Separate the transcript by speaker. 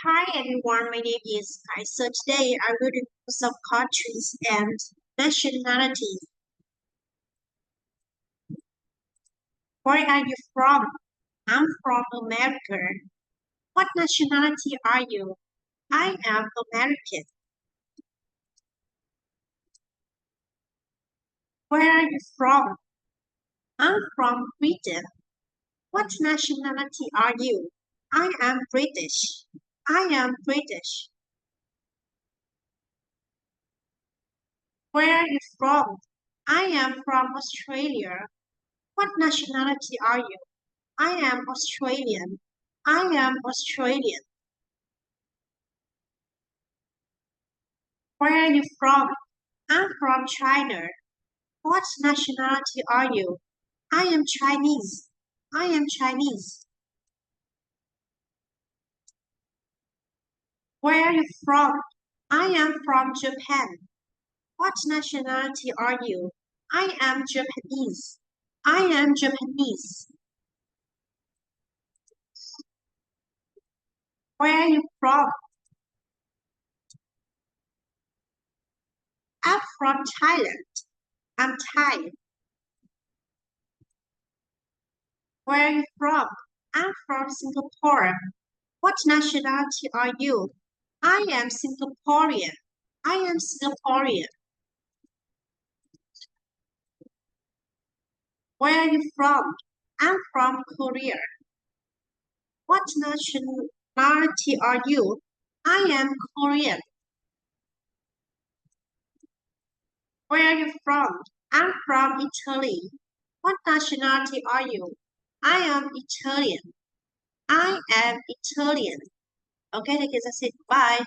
Speaker 1: Hi everyone, my name is Kai. So today I will review some countries and nationalities. Where are you from? I'm from America. What nationality are you? I am American. Where are you from? I'm from Britain. What nationality are you? I am British. I am British. Where are you from? I am from Australia. What nationality are you? I am Australian. I am Australian. Where are you from? I'm from China. What nationality are you? I am Chinese. I am Chinese. Where are you from? I am from Japan. What nationality are you? I am Japanese. I am Japanese. Where are you from? I'm from Thailand. I'm Thai. Where are you from? I'm from Singapore. What nationality are you? I am Singaporean. I am Singaporean. Where are you from? I'm from Korea. What nationality are you? I am Korean. Where are you from? I'm from Italy. What nationality are you? I am Italian. I am Italian. Okay, that's it. Bye.